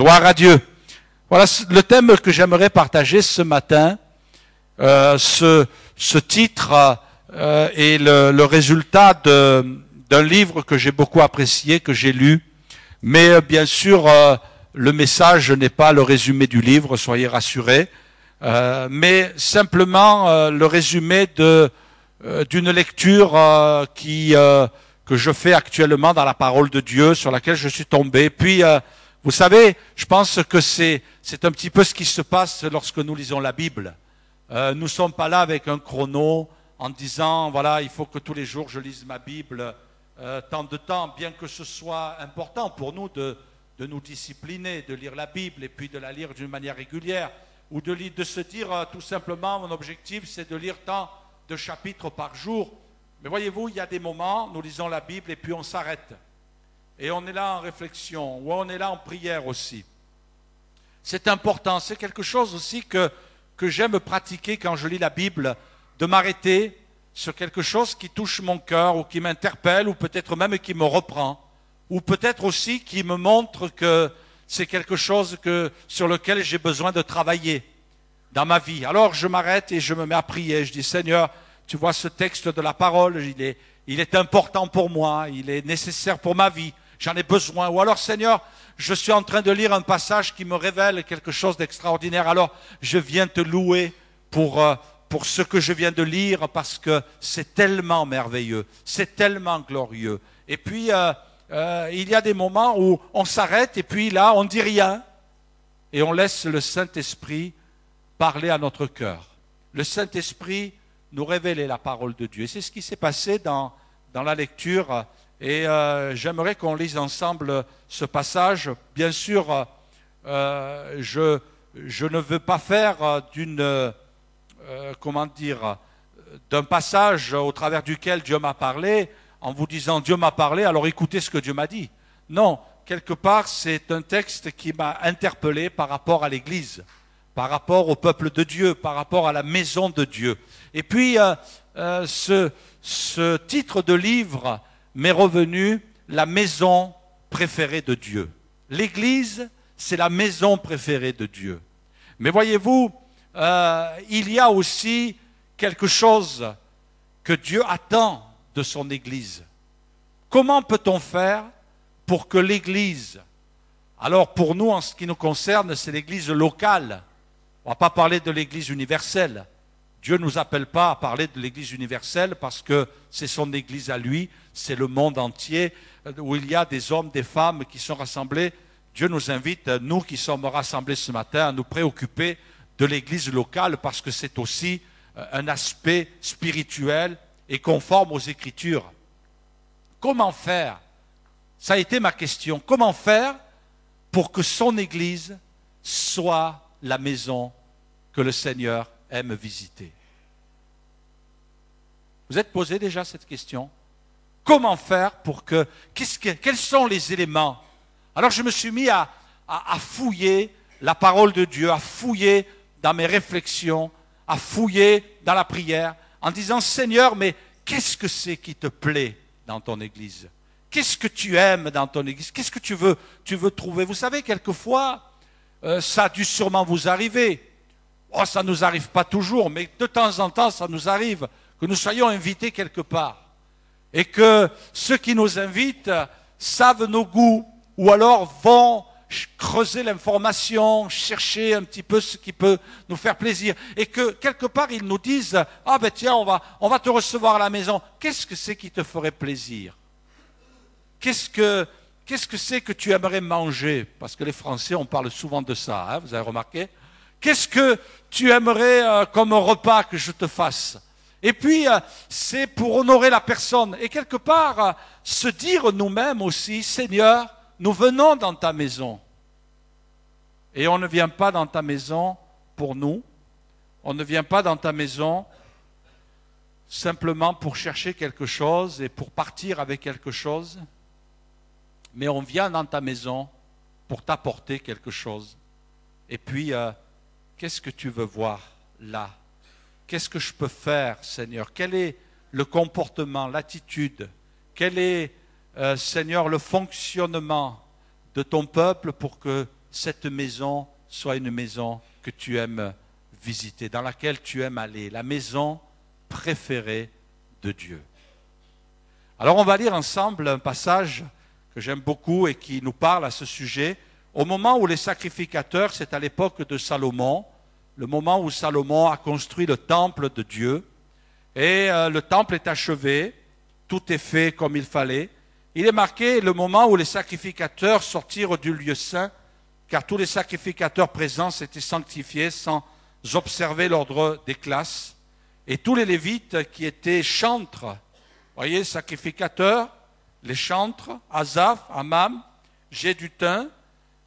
Gloire à Dieu. Voilà le thème que j'aimerais partager ce matin. Ce titre est le résultat d'un livre que j'ai beaucoup apprécié, que j'ai lu. Mais bien sûr, le message n'est pas le résumé du livre, soyez rassurés. Mais simplement le résumé d'une lecture que je fais actuellement dans la parole de Dieu, sur laquelle je suis tombé. Puis, vous savez, je pense que c'est un petit peu ce qui se passe lorsque nous lisons la Bible. Nous ne sommes pas là avec un chrono en disant, voilà, il faut que tous les jours je lise ma Bible tant de temps, bien que ce soit important pour nous de nous discipliner, de lire la Bible et puis de la lire d'une manière régulière, ou de se dire tout simplement, mon objectif c'est de lire tant de chapitres par jour. Mais voyez-vous, il y a des moments, nous lisons la Bible et puis on s'arrête. Et on est là en réflexion, ou on est là en prière aussi. C'est important, c'est quelque chose aussi que j'aime pratiquer quand je lis la Bible, de m'arrêter sur quelque chose qui touche mon cœur, ou qui m'interpelle, ou peut-être même qui me reprend, ou peut-être aussi qui me montre que c'est quelque chose sur lequel j'ai besoin de travailler dans ma vie. Alors je m'arrête et je me mets à prier, je dis Seigneur, tu vois ce texte de la parole, il est important pour moi, il est nécessaire pour ma vie, j'en ai besoin. Ou alors Seigneur, je suis en train de lire un passage qui me révèle quelque chose d'extraordinaire, alors je viens te louer pour ce que je viens de lire, parce que c'est tellement merveilleux, c'est tellement glorieux. Et puis il y a des moments où on s'arrête et puis là on ne dit rien et on laisse le Saint-Esprit parler à notre cœur. Le Saint-Esprit nous révéler la parole de Dieu. Et c'est ce qui s'est passé dans la lecture. Et j'aimerais qu'on lise ensemble ce passage. Bien sûr, je ne veux pas faire d'un passage au travers duquel Dieu m'a parlé, en vous disant Dieu m'a parlé, alors écoutez ce que Dieu m'a dit. Non, quelque part, c'est un texte qui m'a interpellé par rapport à l'Église, par rapport au peuple de Dieu, par rapport à la maison de Dieu. Et puis, ce titre de livre m'est revenu, la maison préférée de Dieu. L'Église, c'est la maison préférée de Dieu. Mais voyez-vous, il y a aussi quelque chose que Dieu attend de son Église. Comment peut-on faire pour que l'Église, alors pour nous, en ce qui nous concerne, c'est l'Église locale. On ne va pas parler de l'Église universelle. Dieu ne nous appelle pas à parler de l'Église universelle parce que c'est son Église à lui, c'est le monde entier où il y a des hommes, des femmes qui sont rassemblés. Dieu nous invite, nous qui sommes rassemblés ce matin, à nous préoccuper de l'Église locale parce que c'est aussi un aspect spirituel et conforme aux Écritures. Comment faire? Ça a été ma question. Comment faire pour que son Église soit la maison que le Seigneur aime visiter? Vous êtes posé déjà cette question? Comment faire pour que... Quels sont les éléments? Alors je me suis mis à fouiller la parole de Dieu, à fouiller dans mes réflexions, à fouiller dans la prière, en disant Seigneur, mais qu'est-ce que c'est qui te plaît dans ton Église? Qu'est-ce que tu aimes dans ton Église? Qu'est-ce que tu veux trouver? Vous savez, quelquefois, ça a dû sûrement vous arriver. Oh, ça ne nous arrive pas toujours, mais de temps en temps, ça nous arrive que nous soyons invités quelque part. Et que ceux qui nous invitent savent nos goûts, ou alors vont creuser l'information, chercher un petit peu ce qui peut nous faire plaisir. Et que quelque part, ils nous disent, ah ben tiens, on va te recevoir à la maison. Qu'est-ce que c'est qui te ferait plaisir? Qu'est-ce que c'est que tu aimerais manger? Parce que les Français, on parle souvent de ça, hein, vous avez remarqué? Qu'est-ce que tu aimerais comme repas que je te fasse? Et puis, c'est pour honorer la personne. Et quelque part, se dire nous-mêmes aussi, Seigneur, nous venons dans ta maison. Et on ne vient pas dans ta maison pour nous. On ne vient pas dans ta maison simplement pour chercher quelque chose et pour partir avec quelque chose. Mais on vient dans ta maison pour t'apporter quelque chose. Et puis, qu'est-ce que tu veux voir là? Qu'est-ce que je peux faire, Seigneur? Quel est le comportement, l'attitude? Quel est, Seigneur, le fonctionnement de ton peuple pour que cette maison soit une maison que tu aimes visiter, dans laquelle tu aimes aller, la maison préférée de Dieu. Alors on va lire ensemble un passage que j'aime beaucoup et qui nous parle à ce sujet. Au moment où les sacrificateurs, c'est à l'époque de Salomon, le moment où Salomon a construit le temple de Dieu, et le temple est achevé, tout est fait comme il fallait. Il est marqué le moment où les sacrificateurs sortirent du lieu saint, car tous les sacrificateurs présents s'étaient sanctifiés sans observer l'ordre des classes, et tous les Lévites qui étaient chantres, voyez, sacrificateurs, les chantres, Asaph, Amam, Jéduthun,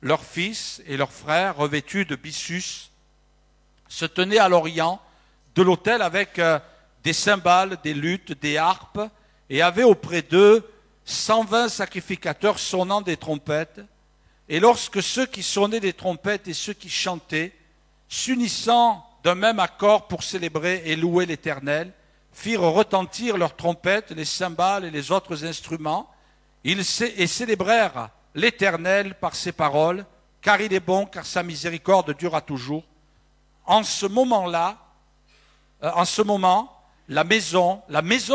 leurs fils et leurs frères revêtus de byssus, se tenaient à l'orient de l'autel avec des cymbales, des luttes, des harpes, et avaient auprès d'eux 120 sacrificateurs sonnant des trompettes. Et lorsque ceux qui sonnaient des trompettes et ceux qui chantaient, s'unissant d'un même accord pour célébrer et louer l'Éternel, firent retentir leurs trompettes, les cymbales et les autres instruments, et célébrèrent l'Éternel par ses paroles, car il est bon, car sa miséricorde durera toujours. En ce moment, la maison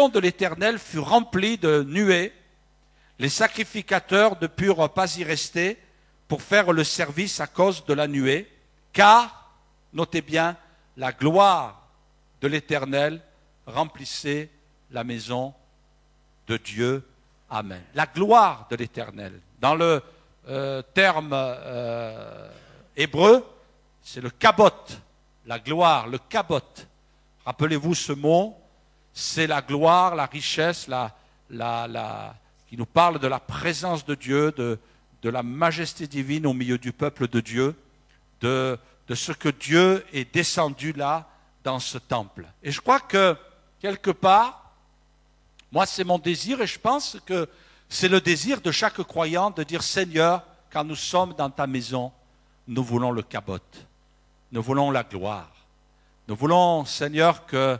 de l'Éternel fut remplie de nuées. Les sacrificateurs ne purent pas y rester pour faire le service à cause de la nuée, car, notez bien, la gloire de l'Éternel remplissait la maison de Dieu. Amen. La gloire de l'Éternel. Dans le terme hébreu, c'est le kabot, la gloire, le kabot. Rappelez-vous ce mot, c'est la gloire, la richesse, qui nous parle de la présence de Dieu, de la majesté divine au milieu du peuple de Dieu, de ce que Dieu est descendu là, dans ce temple. Et je crois que, quelque part, moi c'est mon désir et je pense que c'est le désir de chaque croyant de dire, Seigneur, quand nous sommes dans ta maison, nous voulons le kabot, nous voulons la gloire. Nous voulons, Seigneur, que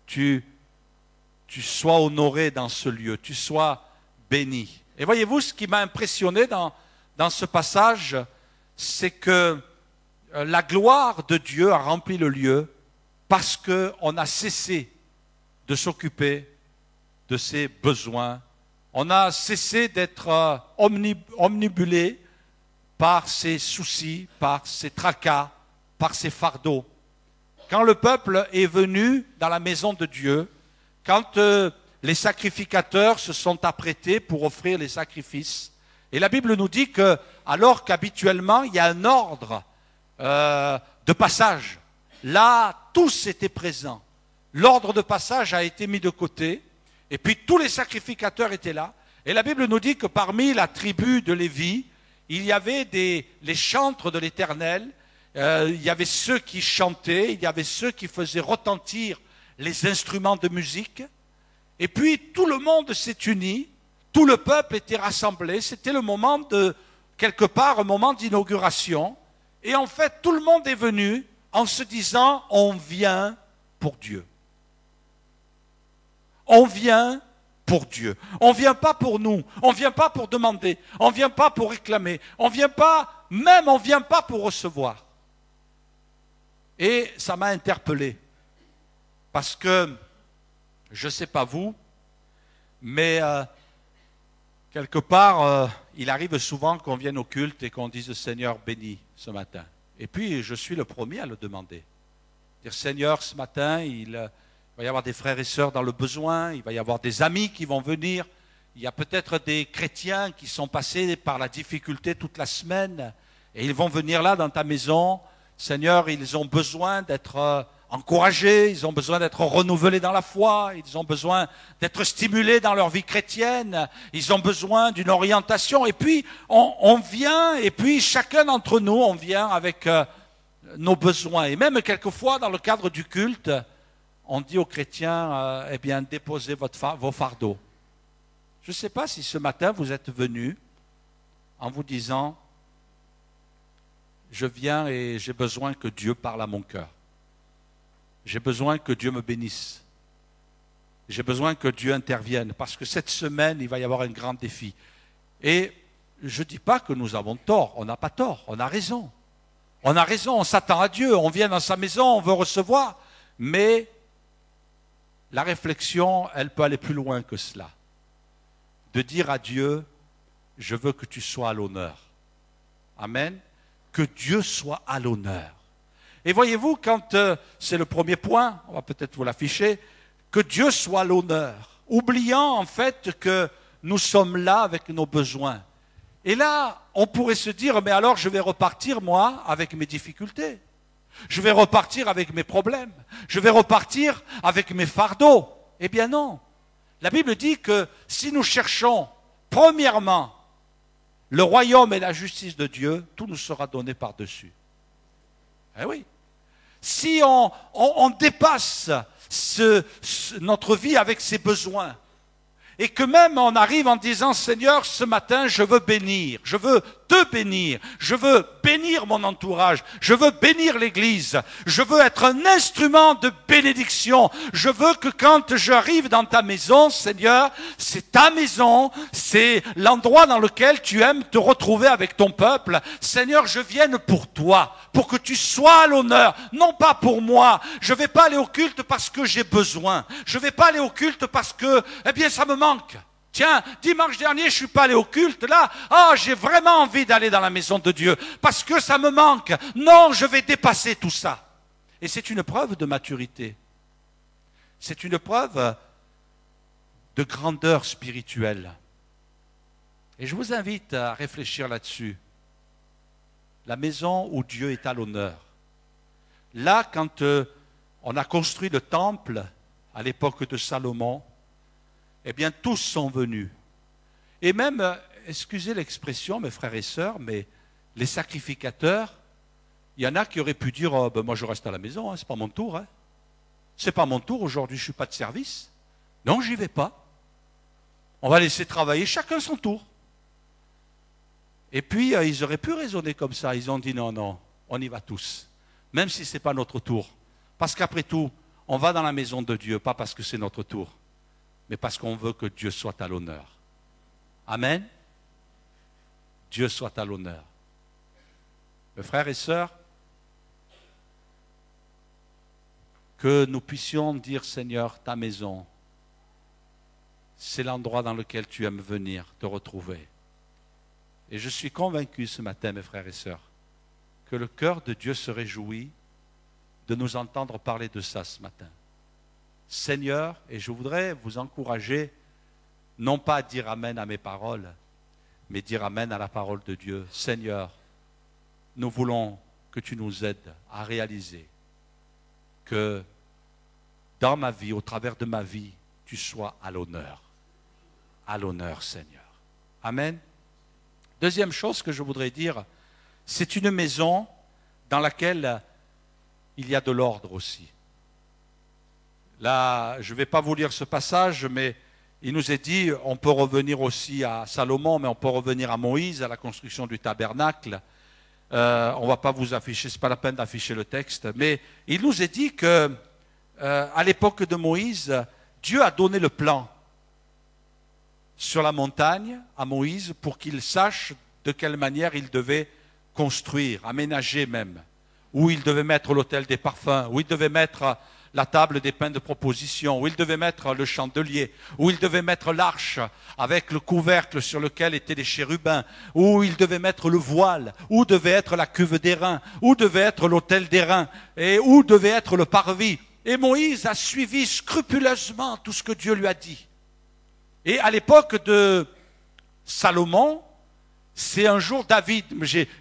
tu sois honoré dans ce lieu, tu sois béni. Et voyez-vous, ce qui m'a impressionné dans ce passage, c'est que la gloire de Dieu a rempli le lieu parce qu'on a cessé de s'occuper de ses besoins. On a cessé d'être omnibulé par ses soucis, par ses tracas, par ses fardeaux. Quand le peuple est venu dans la maison de Dieu, quand les sacrificateurs se sont apprêtés pour offrir les sacrifices, et la Bible nous dit que, alors qu'habituellement il y a un ordre de passage, là tous étaient présents. L'ordre de passage a été mis de côté, et puis tous les sacrificateurs étaient là. Et la Bible nous dit que parmi la tribu de Lévi, il y avait les chantres de l'Éternel. Il y avait ceux qui chantaient, il y avait ceux qui faisaient retentir les instruments de musique. Et puis tout le monde s'est uni, tout le peuple était rassemblé. C'était le moment quelque part, un moment d'inauguration. Et en fait, tout le monde est venu en se disant, on vient pour Dieu. On vient pour Dieu. On ne vient pas pour nous, on ne vient pas pour demander, on ne vient pas pour réclamer, on ne vient pas pour recevoir. Et ça m'a interpellé, parce que, je ne sais pas vous, mais quelque part, il arrive souvent qu'on vienne au culte et qu'on dise « Seigneur, bénis ce matin ». Et puis, je suis le premier à le demander. Dire « Seigneur, ce matin, il va y avoir des frères et sœurs dans le besoin, il va y avoir des amis qui vont venir, il y a peut-être des chrétiens qui sont passés par la difficulté toute la semaine, et ils vont venir là dans ta maison. Seigneur, ils ont besoin d'être encouragés, ils ont besoin d'être renouvelés dans la foi, ils ont besoin d'être stimulés dans leur vie chrétienne, ils ont besoin d'une orientation. Et puis, on vient, et puis chacun d'entre nous, on vient avec nos besoins. Et même quelquefois, dans le cadre du culte, on dit aux chrétiens, eh bien, déposez vos fardeaux. Je ne sais pas si ce matin, vous êtes venus en vous disant, je viens et j'ai besoin que Dieu parle à mon cœur. J'ai besoin que Dieu me bénisse. J'ai besoin que Dieu intervienne, parce que cette semaine, il va y avoir un grand défi. Et je ne dis pas que nous avons tort, on n'a pas tort, on a raison. On a raison, on s'attend à Dieu, on vient dans sa maison, on veut recevoir. Mais la réflexion, elle peut aller plus loin que cela. De dire à Dieu, je veux que tu sois à l'honneur. Amen. Que Dieu soit à l'honneur. Et voyez-vous, quand c'est le premier point, on va peut-être vous l'afficher, que Dieu soit à l'honneur, oubliant en fait que nous sommes là avec nos besoins. Et là, on pourrait se dire, mais alors je vais repartir, moi, avec mes difficultés. Je vais repartir avec mes problèmes. Je vais repartir avec mes fardeaux. Eh bien non. La Bible dit que si nous cherchons, premièrement, le royaume et la justice de Dieu, tout nous sera donné par-dessus. Eh oui. Si on dépasse notre vie avec ses besoins, et que même on arrive en disant, Seigneur, ce matin, je veux bénir, je veux te bénir, je veux bénir mon entourage, je veux bénir l'Église, je veux être un instrument de bénédiction, je veux que quand j'arrive dans ta maison, Seigneur, c'est ta maison, c'est l'endroit dans lequel tu aimes te retrouver avec ton peuple. Seigneur, je vienne pour toi, pour que tu sois à l'honneur, non pas pour moi. Je ne vais pas aller au culte parce que j'ai besoin, je ne vais pas aller au culte parce que, eh bien, ça me manque. Tiens, dimanche dernier, je ne suis pas allé au culte, là, j'ai vraiment envie d'aller dans la maison de Dieu, parce que ça me manque. Non, je vais dépasser tout ça. Et c'est une preuve de maturité. C'est une preuve de grandeur spirituelle. Et je vous invite à réfléchir là-dessus. La maison où Dieu est à l'honneur. Là, quand on a construit le temple, à l'époque de Salomon, eh bien, tous sont venus. Et même, excusez l'expression, mes frères et sœurs, mais les sacrificateurs, il y en a qui auraient pu dire, oh, ben moi je reste à la maison, hein, c'est pas mon tour. Hein. C'est pas mon tour, aujourd'hui je ne suis pas de service. Non, j'y vais pas. On va laisser travailler chacun son tour. Et puis, ils auraient pu raisonner comme ça. Ils ont dit, non, non, on y va tous. Même si ce n'est pas notre tour. Parce qu'après tout, on va dans la maison de Dieu, pas parce que c'est notre tour, mais parce qu'on veut que Dieu soit à l'honneur. Amen. Dieu soit à l'honneur. Mes frères et sœurs, que nous puissions dire, Seigneur, ta maison, c'est l'endroit dans lequel tu aimes venir te retrouver. Et je suis convaincu ce matin, mes frères et sœurs, que le cœur de Dieu se réjouit de nous entendre parler de ça ce matin. Seigneur, et je voudrais vous encourager, non pas à dire amen à mes paroles, mais dire amen à la parole de Dieu. Seigneur, nous voulons que tu nous aides à réaliser que dans ma vie, au travers de ma vie, tu sois à l'honneur. À l'honneur, Seigneur. Amen. Deuxième chose que je voudrais dire, c'est une maison dans laquelle il y a de l'ordre aussi. Là, je ne vais pas vous lire ce passage, mais il nous est dit, on peut revenir aussi à Salomon, mais on peut revenir à Moïse, à la construction du tabernacle. On ne va pas vous afficher, ce n'est pas la peine d'afficher le texte, mais il nous est dit que à l'époque de Moïse, Dieu a donné le plan sur la montagne à Moïse pour qu'il sache de quelle manière il devait construire, aménager même, où il devait mettre l'autel des parfums, où il devait mettre la table des pains de proposition, où il devait mettre le chandelier, où il devait mettre l'arche avec le couvercle sur lequel étaient les chérubins, où il devait mettre le voile, où devait être la cuve d'airain, où devait être l'autel d'airain, et où devait être le parvis. Et Moïse a suivi scrupuleusement tout ce que Dieu lui a dit. Et à l'époque de Salomon, c'est un jour David,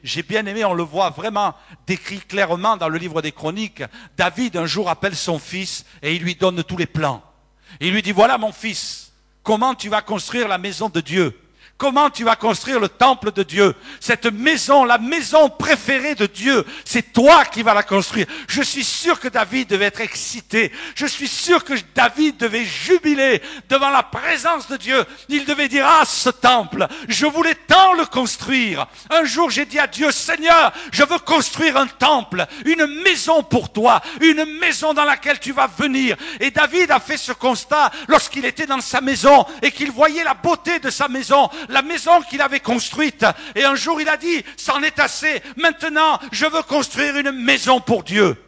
j'ai bien aimé, on le voit vraiment décrit clairement dans le livre des Chroniques. David un jour appelle son fils et il lui donne tous les plans. Il lui dit, voilà mon fils, comment tu vas construire la maison de Dieu? Comment tu vas construire le temple de Dieu? Cette maison, la maison préférée de Dieu, c'est toi qui vas la construire. Je suis sûr que David devait être excité. Je suis sûr que David devait jubiler devant la présence de Dieu. Il devait dire, ah, ce temple, je voulais tant le construire. Un jour, j'ai dit à Dieu, Seigneur, je veux construire un temple, une maison pour toi, une maison dans laquelle tu vas venir. Et David a fait ce constat lorsqu'il était dans sa maison et qu'il voyait la beauté de sa maison, la maison qu'il avait construite. Et un jour il a dit, c'en est assez, maintenant je veux construire une maison pour Dieu.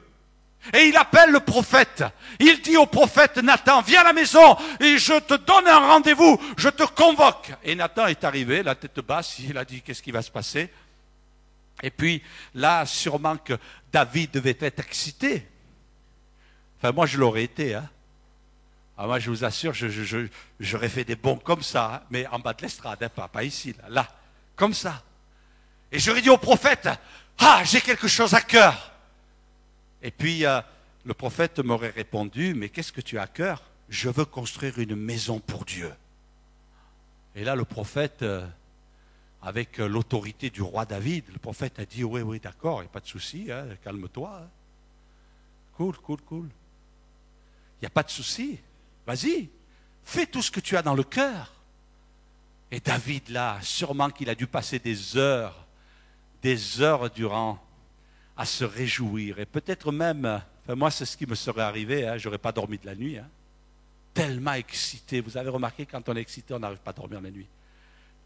Et il appelle le prophète. Il dit au prophète Nathan, viens à la maison et je te donne un rendez-vous, je te convoque. Et Nathan est arrivé, la tête basse, il a dit, qu'est-ce qui va se passer? Et puis là, sûrement que David devait être excité. Enfin, moi je l'aurais été, hein. Ah, moi je vous assure, j'aurais fait des bons comme ça, hein, mais en bas de l'estrade, hein, pas ici, là, comme ça. Et j'aurais dit au prophète, ah, j'ai quelque chose à cœur. Et puis, le prophète m'aurait répondu, mais qu'est-ce que tu as à cœur? Je veux construire une maison pour Dieu. Et là, le prophète, avec l'autorité du roi David, le prophète a dit, oui, d'accord, il n'y a pas de souci, hein, calme-toi. Hein. Cool. Il n'y a pas de souci. Vas-y, fais tout ce que tu as dans le cœur. Et David, là, sûrement qu'il a dû passer des heures durant à se réjouir. Et peut-être même, enfin moi c'est ce qui me serait arrivé, hein, je n'aurais pas dormi de la nuit. Hein. Tellement excité, vous avez remarqué quand on est excité, on n'arrive pas à dormir la nuit.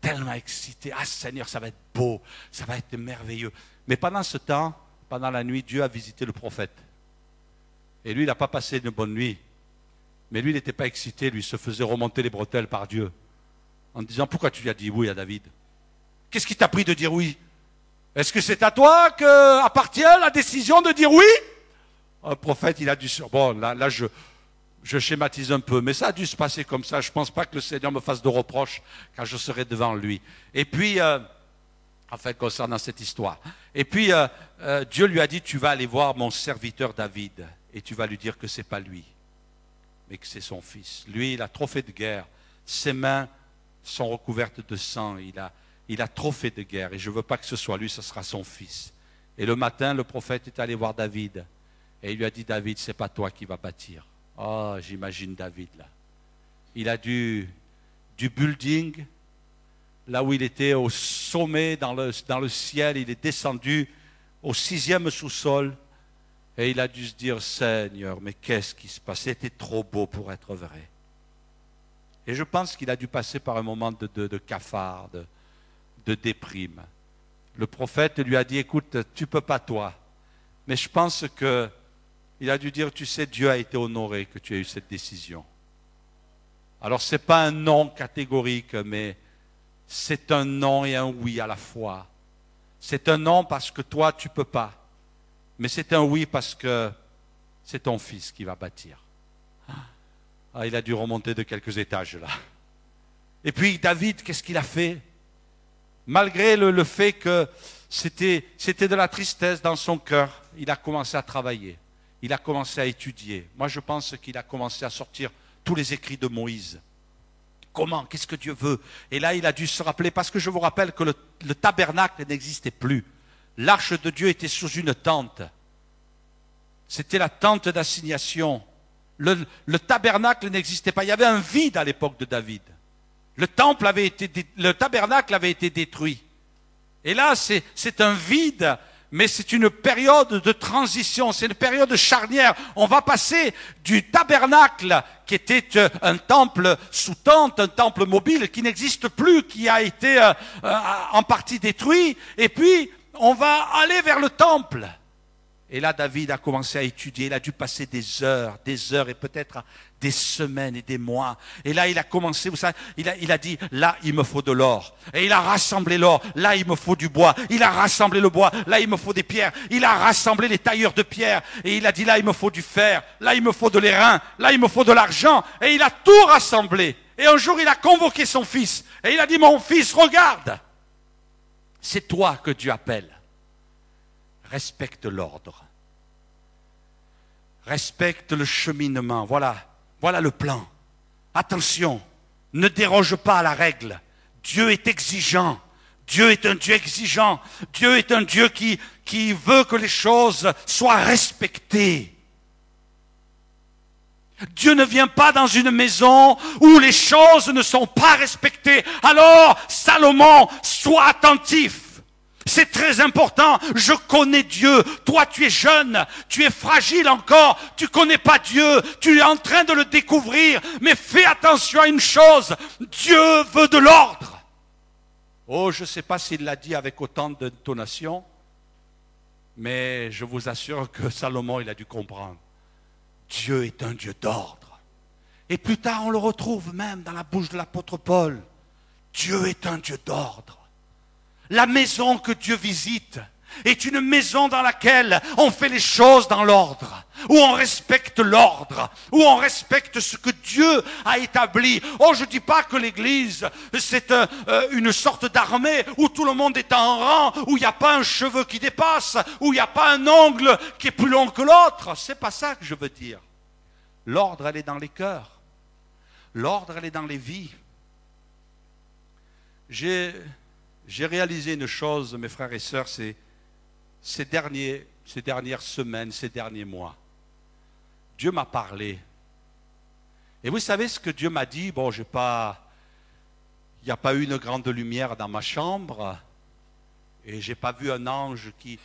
Tellement excité, ah Seigneur, ça va être beau, ça va être merveilleux. Mais pendant ce temps, pendant la nuit, Dieu a visité le prophète. Et lui, il n'a pas passé une bonne nuit. Mais lui, il n'était pas excité, lui, il se faisait remonter les bretelles par Dieu. En disant, pourquoi tu lui as dit oui à David? Qu'est-ce qui t'a pris de dire oui? Est-ce que c'est à toi qu'appartient la décision de dire oui? Un prophète, il a dû... Bon, là je schématise un peu, mais ça a dû se passer comme ça. Je ne pense pas que le Seigneur me fasse de reproches quand je serai devant lui. Et puis, enfin, concernant cette histoire. Et puis, Dieu lui a dit, tu vas aller voir mon serviteur David, et tu vas lui dire que ce n'est pas lui, mais que c'est son fils. Lui, il a trop fait de guerre. Ses mains sont recouvertes de sang. Il a trop fait de guerre et je ne veux pas que ce soit lui, ce sera son fils. Et le matin, le prophète est allé voir David et il lui a dit, David, ce n'est pas toi qui vas bâtir. Oh, j'imagine David là. Il a du building, là où il était au sommet, dans le ciel, il est descendu au 6e sous-sol et il a dû se dire, Seigneur, mais qu'est-ce qui se passe? C'était trop beau pour être vrai. Et je pense qu'il a dû passer par un moment de cafard, de déprime. Le prophète lui a dit, écoute, tu ne peux pas toi. Mais je pense qu'il a dû dire, tu sais, Dieu a été honoré que tu aies eu cette décision. Alors ce n'est pas un non catégorique, mais c'est un non et un oui à la fois. C'est un non parce que toi, tu ne peux pas. Mais c'est un oui parce que c'est ton fils qui va bâtir. Ah, il a dû remonter de quelques étages là. Et puis David, qu'est-ce qu'il a fait? Malgré le fait que c'était de la tristesse dans son cœur, il a commencé à travailler, il a commencé à étudier. Moi je pense qu'il a commencé à sortir tous les écrits de Moïse. Comment? Qu'est-ce que Dieu veut? Et là il a dû se rappeler, parce que je vous rappelle que le tabernacle n'existait plus. L'arche de Dieu était sous une tente. C'était la tente d'assignation. Le tabernacle n'existait pas, il y avait un vide à l'époque de David. Le tabernacle avait été détruit. Et là, c'est un vide, mais c'est une période de transition, c'est une période charnière. On va passer du tabernacle, qui était un temple sous tente, un temple mobile, qui n'existe plus, qui a été en partie détruit, et puis on va aller vers le temple. Et là, David a commencé à étudier, il a dû passer des heures et peut-être des semaines et des mois. Et là, il a commencé, vous savez, il a dit, là, il me faut de l'or. Et il a rassemblé l'or, là, il me faut du bois. Il a rassemblé le bois, là, il me faut des pierres. Il a rassemblé les tailleurs de pierre. Et il a dit, là, il me faut du fer, là, il me faut de l'airain, là, il me faut de l'argent. Et il a tout rassemblé. Et un jour, il a convoqué son fils. Et il a dit, mon fils, regarde, c'est toi que Dieu appelle. Respecte l'ordre. Respecte le cheminement. Voilà le plan. Attention, ne déroge pas à la règle. Dieu est exigeant. Dieu est un Dieu exigeant. Dieu est un Dieu qui veut que les choses soient respectées. Dieu ne vient pas dans une maison où les choses ne sont pas respectées. Alors, Salomon, sois attentif. C'est très important. Je connais Dieu. Toi, tu es jeune. Tu es fragile encore. Tu connais pas Dieu. Tu es en train de le découvrir. Mais fais attention à une chose. Dieu veut de l'ordre. Oh, je ne sais pas s'il l'a dit avec autant d'intonation, mais je vous assure que Salomon, il a dû comprendre. Dieu est un Dieu d'ordre. Et plus tard, on le retrouve même dans la bouche de l'apôtre Paul. Dieu est un Dieu d'ordre. La maison que Dieu visite est une maison dans laquelle on fait les choses dans l'ordre, où on respecte l'ordre, où on respecte ce que Dieu a établi. Oh, je ne dis pas que l'Église, c'est une sorte d'armée où tout le monde est en rang, où il n'y a pas un cheveu qui dépasse, où il n'y a pas un ongle qui est plus long que l'autre. C'est pas ça que je veux dire. L'ordre, elle est dans les cœurs. L'ordre, elle est dans les vies. J'ai réalisé une chose, mes frères et sœurs, ces dernières semaines, ces derniers mois. Dieu m'a parlé. Et vous savez ce que Dieu m'a dit? Bon, il n'y a pas eu une grande lumière dans ma chambre, et je n'ai pas vu un ange qui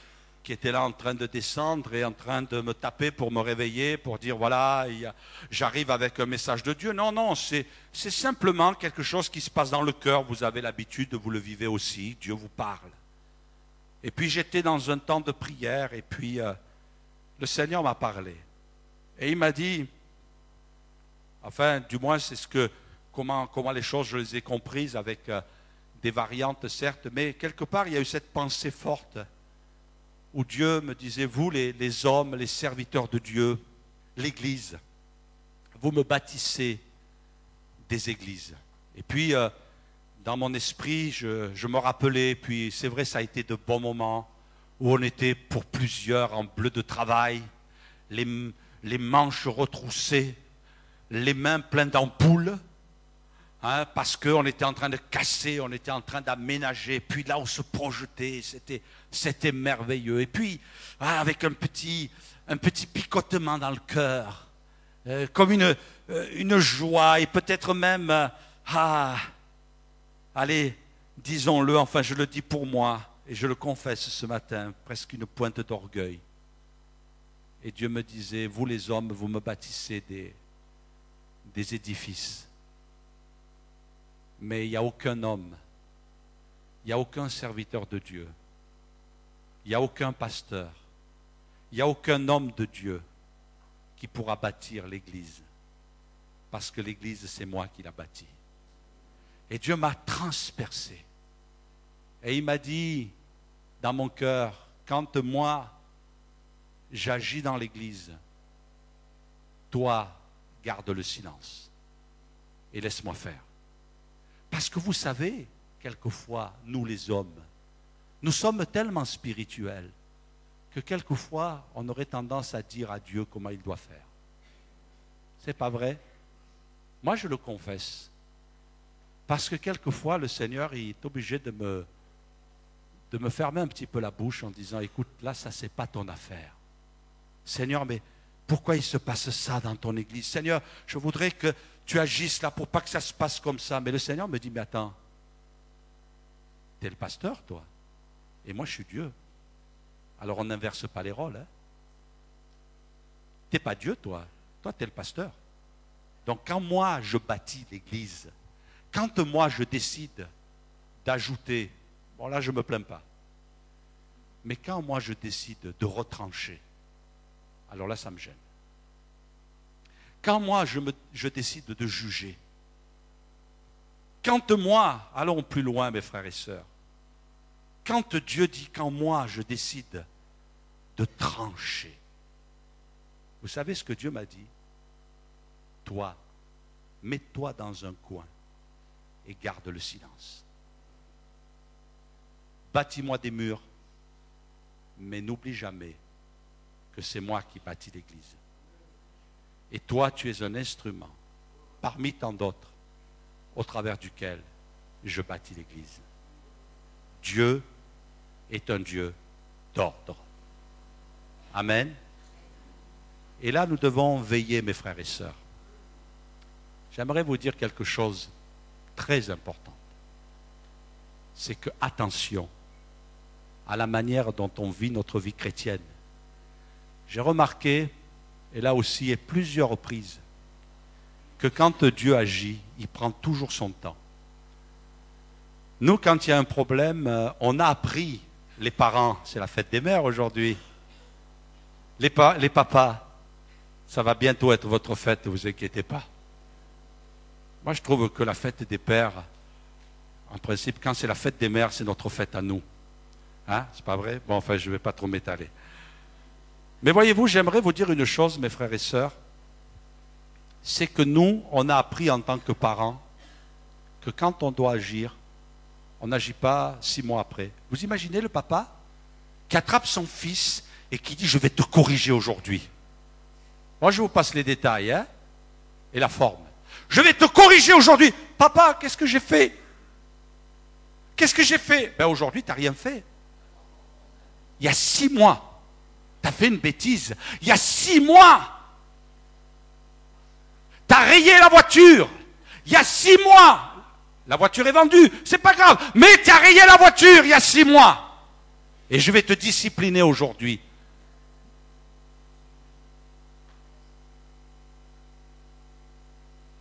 était là en train de descendre et en train de me taper pour me réveiller, pour dire voilà, j'arrive avec un message de Dieu. Non, non, c'est simplement quelque chose qui se passe dans le cœur. Vous avez l'habitude, vous le vivez aussi, Dieu vous parle. Et puis j'étais dans un temps de prière et puis le Seigneur m'a parlé. Et il m'a dit, enfin du moins c'est comment les choses je les ai comprises avec des variantes certes, mais quelque part il y a eu cette pensée forte où Dieu me disait, vous les hommes, les serviteurs de Dieu, l'Église, vous me bâtissez des églises. Et puis dans mon esprit, je me rappelais, puis c'est vrai, ça a été de bons moments où on était pour plusieurs en bleu de travail, les manches retroussées, les mains pleines d'ampoules, hein, parce qu'on était en train de casser, on était en train d'aménager, puis là on se projetait, c'était merveilleux. Et puis, avec un petit picotement dans le cœur, comme une joie, et peut-être même, allez, disons-le, enfin je le dis pour moi, et je le confesse ce matin, presque une pointe d'orgueil. Et Dieu me disait, vous les hommes, vous me bâtissez des édifices. Mais il n'y a aucun homme, il n'y a aucun serviteur de Dieu, il n'y a aucun pasteur, il n'y a aucun homme de Dieu qui pourra bâtir l'Église. Parce que l'Église, c'est moi qui l'ai bâtie. Et Dieu m'a transpercé. Et il m'a dit dans mon cœur, quand moi j'agis dans l'Église, toi garde le silence et laisse-moi faire. Parce que vous savez, quelquefois, nous les hommes, nous sommes tellement spirituels que quelquefois, on aurait tendance à dire à Dieu comment il doit faire. C'est pas vrai? Moi, je le confesse. Parce que quelquefois, le Seigneur il est obligé de me fermer un petit peu la bouche en disant, écoute, là, ça, c'est pas ton affaire. Seigneur, mais pourquoi il se passe ça dans ton église? Seigneur, je voudrais que tu agisses là pour pas que ça se passe comme ça. Mais le Seigneur me dit, mais attends, tu es le pasteur, toi. Et moi, je suis Dieu. Alors, on n'inverse pas les rôles. Hein. Tu n'es pas Dieu, toi. Toi, tu es le pasteur. Donc, quand moi, je bâtis l'église, quand moi, je décide d'ajouter, bon là, je ne me plains pas. Mais quand moi, je décide de retrancher, alors là, ça me gêne. Quand moi, je décide de juger, quand moi, allons plus loin, mes frères et sœurs, quand Dieu dit, quand moi, je décide de trancher, vous savez ce que Dieu m'a dit? Toi, mets-toi dans un coin et garde le silence. Bâtis-moi des murs, mais n'oublie jamais que c'est moi qui bâtis l'Église. Et toi, tu es un instrument, parmi tant d'autres, au travers duquel je bâtis l'Église. Dieu est un Dieu d'ordre. Amen. Et là, nous devons veiller, mes frères et sœurs. J'aimerais vous dire quelque chose de très important. C'est que, attention à la manière dont on vit notre vie chrétienne. J'ai remarqué, et là aussi, à plusieurs reprises, que quand Dieu agit, il prend toujours son temps. Nous, quand il y a un problème, on a appris, les parents, c'est la fête des mères aujourd'hui. Les papas, ça va bientôt être votre fête, ne vous inquiétez pas. Moi, je trouve que la fête des pères, en principe, quand c'est la fête des mères, c'est notre fête à nous. Hein? C'est pas vrai? Bon, enfin, je ne vais pas trop m'étaler. Mais voyez-vous, j'aimerais vous dire une chose, mes frères et sœurs. C'est que nous, on a appris en tant que parents que quand on doit agir, on n'agit pas 6 mois après. Vous imaginez le papa qui attrape son fils et qui dit « je vais te corriger aujourd'hui ». Moi, je vous passe les détails hein, et la forme. « Je vais te corriger aujourd'hui ». « Papa, qu'est-ce que j'ai fait? Qu'est-ce que j'ai fait ?» Ben aujourd'hui, tu n'as rien fait. Il y a 6 mois, tu as fait une bêtise. Il y a 6 mois, tu as rayé la voiture. Il y a 6 mois, la voiture est vendue, c'est pas grave. Mais tu as rayé la voiture il y a 6 mois. Et je vais te discipliner aujourd'hui.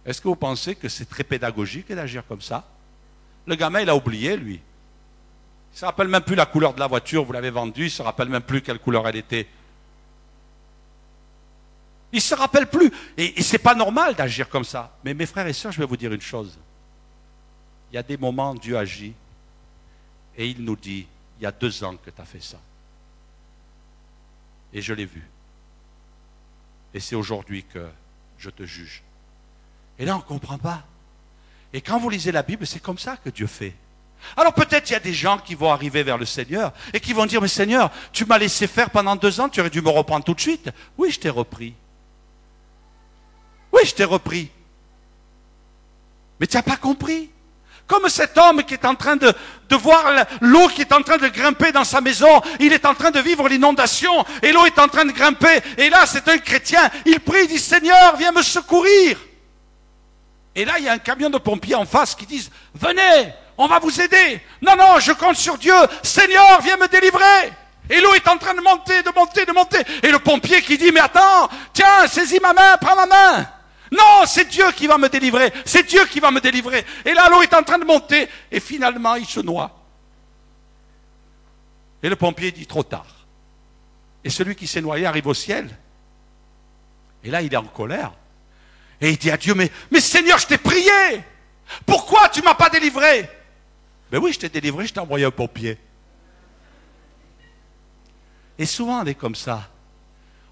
Est-ce que vous pensez que c'est très pédagogique d'agir comme ça? Le gamin, il a oublié, lui. Il ne se rappelle même plus la couleur de la voiture, vous l'avez vendue, il ne se rappelle même plus quelle couleur elle était. Il ne se rappelle plus. Et ce n'est pas normal d'agir comme ça. Mais mes frères et sœurs, je vais vous dire une chose. Il y a des moments où Dieu agit et il nous dit, il y a 2 ans que tu as fait ça. Et je l'ai vu. Et c'est aujourd'hui que je te juge. Et là, on ne comprend pas. Et quand vous lisez la Bible, c'est comme ça que Dieu fait. Alors peut-être il y a des gens qui vont arriver vers le Seigneur et qui vont dire, mais Seigneur, tu m'as laissé faire pendant 2 ans, tu aurais dû me reprendre tout de suite. Oui, je t'ai repris. Oui, je t'ai repris. Mais tu n'as pas compris. Comme cet homme qui est en train de voir l'eau qui est en train de grimper dans sa maison, il est en train de vivre l'inondation et l'eau est en train de grimper. Et là, c'est un chrétien, il prie, il dit, Seigneur, viens me secourir. Et là, il y a un camion de pompiers en face qui disent, venez, on va vous aider. Non, non, je compte sur Dieu. Seigneur, viens me délivrer. Et l'eau est en train de monter, de monter, de monter. Et le pompier qui dit, mais attends, tiens, saisis ma main, prends ma main. Non, c'est Dieu qui va me délivrer. C'est Dieu qui va me délivrer. Et là, l'eau est en train de monter. Et finalement, il se noie. Et le pompier dit, trop tard. Et celui qui s'est noyé arrive au ciel. Et là, il est en colère. Et il dit à Dieu, mais Seigneur, je t'ai prié. Pourquoi tu ne m'as pas délivré? Ben oui, je t'ai délivré, je t'ai envoyé un pompier. Et souvent, on est comme ça.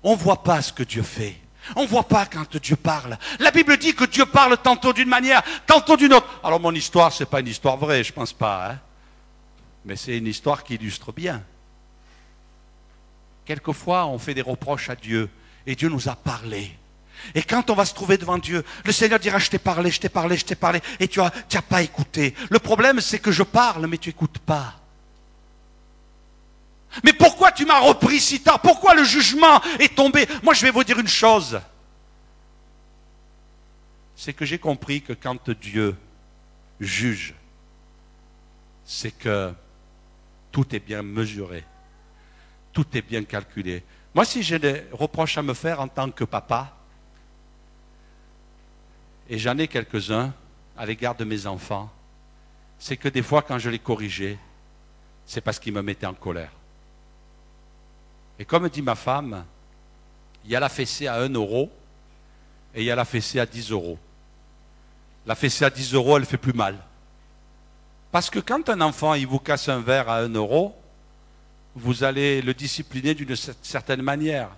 On ne voit pas ce que Dieu fait. On ne voit pas quand Dieu parle. La Bible dit que Dieu parle tantôt d'une manière, tantôt d'une autre. Alors mon histoire, ce n'est pas une histoire vraie, je ne pense pas. Hein? Mais c'est une histoire qui illustre bien. Quelquefois, on fait des reproches à Dieu. Et Dieu nous a parlé. Et quand on va se trouver devant Dieu, le Seigneur dira, je t'ai parlé, je t'ai parlé, je t'ai parlé, et tu n'as pas écouté. Le problème, c'est que je parle, mais tu n'écoutes pas. Mais pourquoi tu m'as repris si tard? Pourquoi le jugement est tombé? Moi, je vais vous dire une chose. C'est que j'ai compris que quand Dieu juge, c'est que tout est bien mesuré. Tout est bien calculé. Moi, si j'ai des reproches à me faire en tant que papa, et j'en ai quelques-uns à l'égard de mes enfants, c'est que des fois, quand je les corrigeais, c'est parce qu'ils me mettaient en colère. Et comme dit ma femme, il y a la fessée à 1 euro et il y a la fessée à 10 euros. La fessée à 10 euros, elle fait plus mal. Parce que quand un enfant, il vous casse un verre à 1 euro, vous allez le discipliner d'une certaine manière.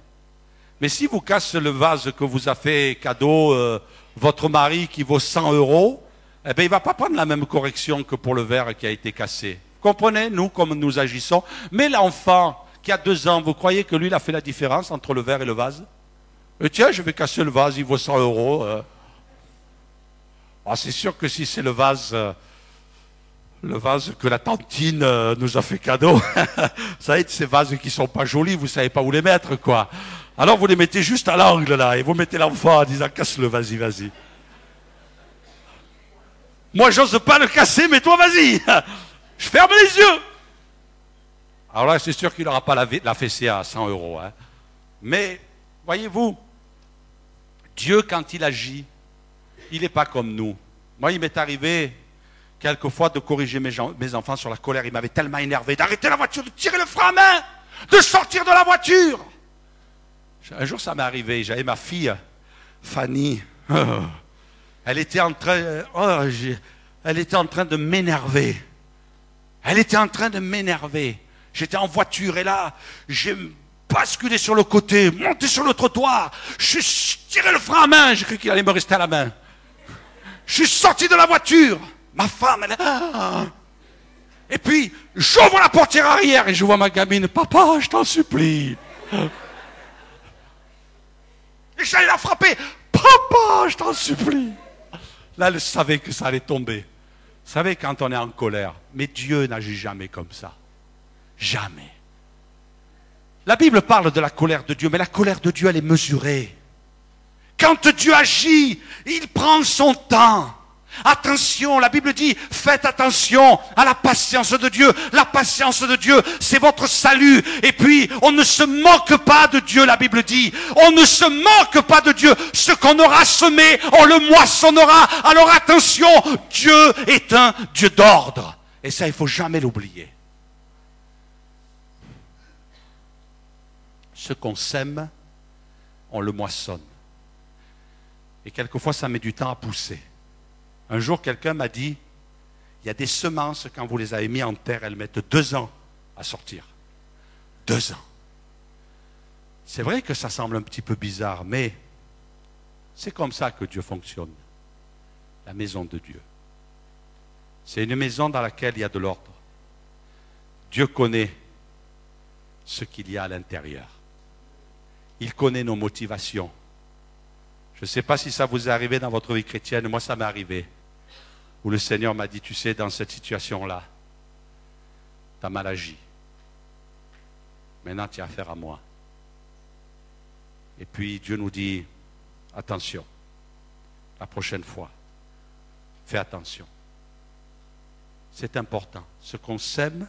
Mais si vous cassez le vase que vous a fait cadeau votre mari qui vaut 100 euros, eh bien, il ne va pas prendre la même correction que pour le verre qui a été cassé. Vous comprenez, nous, comme nous agissons. Mais l'enfant qui a 2 ans, vous croyez que lui, il a fait la différence entre le verre et le vase? Et tiens, je vais casser le vase, il vaut 100 euros. Ah, c'est sûr que si c'est le vase que la tantine nous a fait cadeau, vous savez, ces vases qui ne sont pas jolis, vous ne savez pas où les mettre, quoi. Alors vous les mettez juste à l'angle, là, et vous mettez l'enfant en disant, casse-le, vas-y, vas-y. Moi, j'ose pas le casser, mais toi, vas-y. Je ferme les yeux. Alors là, c'est sûr qu'il n'aura pas la fessée à 100 euros. Hein. Mais, voyez-vous, Dieu, quand il agit, il n'est pas comme nous. Moi, il m'est arrivé quelquefois de corriger mes enfants sur la colère. Ils m'avaient tellement énervé d'arrêter la voiture, de tirer le frein à main, de sortir de la voiture. Un jour, ça m'est arrivé. J'avais ma fille, Fanny. Elle était en train de m'énerver. Elle était en train de m'énerver. J'étais en voiture et là, j'ai basculé sur le côté, monté sur le trottoir. Je suis tiré le frein à main. J'ai cru qu'il allait me rester à la main. Je suis sorti de la voiture. Ma femme, elle est... Et puis, j'ouvre la portière arrière et je vois ma gamine. Papa, je t'en supplie. Et j'allais la frapper. Papa, je t'en supplie. Là, elle savait que ça allait tomber. Vous savez, quand on est en colère, mais Dieu n'agit jamais comme ça. Jamais. La Bible parle de la colère de Dieu, mais la colère de Dieu, elle est mesurée. Quand Dieu agit, il prend son temps. Attention, la Bible dit, faites attention à la patience de Dieu. La patience de Dieu, c'est votre salut. Et puis, on ne se moque pas de Dieu, la Bible dit. On ne se moque pas de Dieu. Ce qu'on aura semé, on le moissonnera. Alors attention, Dieu est un Dieu d'ordre. Et ça, il ne faut jamais l'oublier. Ce qu'on sème, on le moissonne. Et quelquefois, ça met du temps à pousser. Un jour, quelqu'un m'a dit, il y a des semences, quand vous les avez mis en terre, elles mettent 2 ans à sortir. 2 ans. C'est vrai que ça semble un petit peu bizarre, mais c'est comme ça que Dieu fonctionne. La maison de Dieu. C'est une maison dans laquelle il y a de l'ordre. Dieu connaît ce qu'il y a à l'intérieur. Il connaît nos motivations. Je ne sais pas si ça vous est arrivé dans votre vie chrétienne, moi ça m'est arrivé. Où le Seigneur m'a dit, tu sais, dans cette situation-là, tu as mal agi. Maintenant, tu as affaire à moi. Et puis Dieu nous dit, attention, la prochaine fois, fais attention. C'est important. Ce qu'on sème,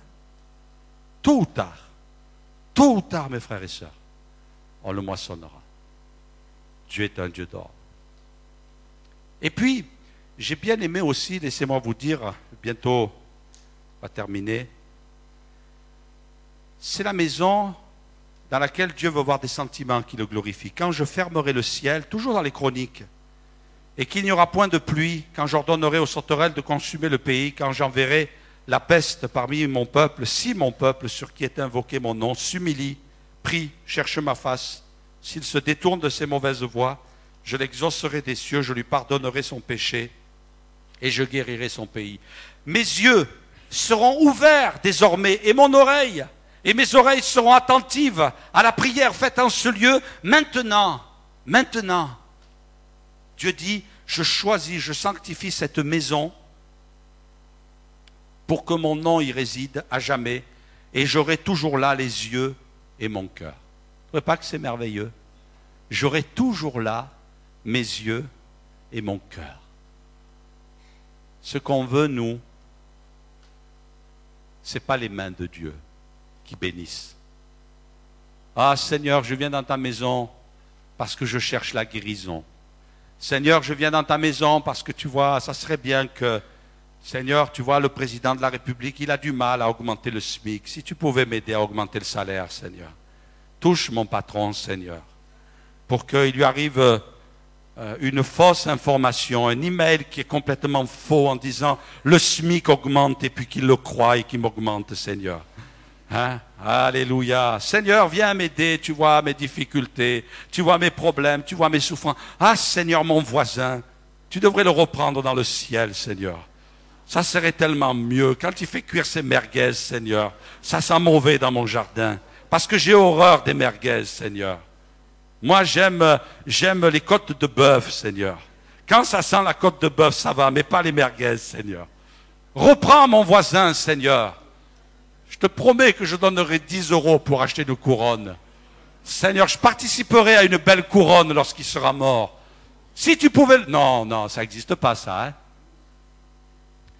tôt ou tard, mes frères et sœurs, on le moissonnera. Dieu est un Dieu d'ordre. Et puis, j'ai bien aimé aussi, laissez-moi vous dire, bientôt on va terminer, c'est la maison dans laquelle Dieu veut voir des sentiments qui le glorifient. Quand je fermerai le ciel, toujours dans les chroniques, et qu'il n'y aura point de pluie, quand j'ordonnerai aux sauterelles de consumer le pays, quand j'enverrai la peste parmi mon peuple, si mon peuple sur qui est invoqué mon nom s'humilie, prie, cherche ma face, s'il se détourne de ses mauvaises voies, je l'exaucerai des cieux, je lui pardonnerai son péché et je guérirai son pays. Mes yeux seront ouverts désormais et mon oreille et mes oreilles seront attentives à la prière faite en ce lieu. Maintenant, Dieu dit, je choisis, je sanctifie cette maison pour que mon nom y réside à jamais et j'aurai toujours là les yeux et mon cœur. Vous ne trouvez pas que c'est merveilleux? J'aurai toujours là mes yeux et mon cœur. Ce qu'on veut, nous, ce n'est pas les mains de Dieu qui bénissent. Ah Seigneur, je viens dans ta maison parce que je cherche la guérison. Seigneur, je viens dans ta maison parce que tu vois, ça serait bien que, Seigneur, tu vois, le président de la République, il a du mal à augmenter le SMIC. Si tu pouvais m'aider à augmenter le salaire, Seigneur. Touche mon patron, Seigneur, pour qu'il lui arrive une fausse information, un email qui est complètement faux en disant le SMIC augmente et puis qu'il le croit et qu'il m'augmente, Seigneur. Hein? Alléluia. Seigneur, viens m'aider, tu vois mes difficultés, tu vois mes problèmes, tu vois mes souffrances. Ah Seigneur, mon voisin, tu devrais le reprendre dans le ciel, Seigneur. Ça serait tellement mieux. Quand il fait cuire ses merguez, Seigneur, ça sent mauvais dans mon jardin. Parce que j'ai horreur des merguez, Seigneur. Moi, j'aime les côtes de bœuf, Seigneur. Quand ça sent la côte de bœuf, ça va, mais pas les merguez, Seigneur. Reprends mon voisin, Seigneur. Je te promets que je donnerai 10 € pour acheter une couronne. Seigneur, je participerai à une belle couronne lorsqu'il sera mort. Si tu pouvais... Non, ça n'existe pas, ça. Hein?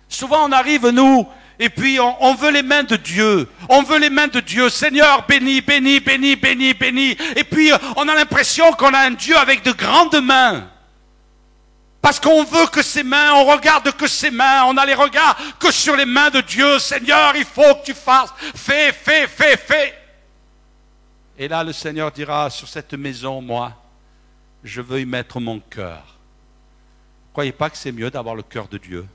Souvent, on arrive, nous... Et puis, on veut les mains de Dieu. On veut les mains de Dieu. Seigneur, bénis, bénis, bénis, bénis, bénis. Et puis, on a l'impression qu'on a un Dieu avec de grandes mains. Parce qu'on veut que ses mains, on regarde que ses mains, on a les regards que sur les mains de Dieu. Seigneur, il faut que tu fasses. Fais, fais, fais, fais. Et là, le Seigneur dira, sur cette maison, moi, je veux y mettre mon cœur. Ne croyez pas que c'est mieux d'avoir le cœur de Dieu?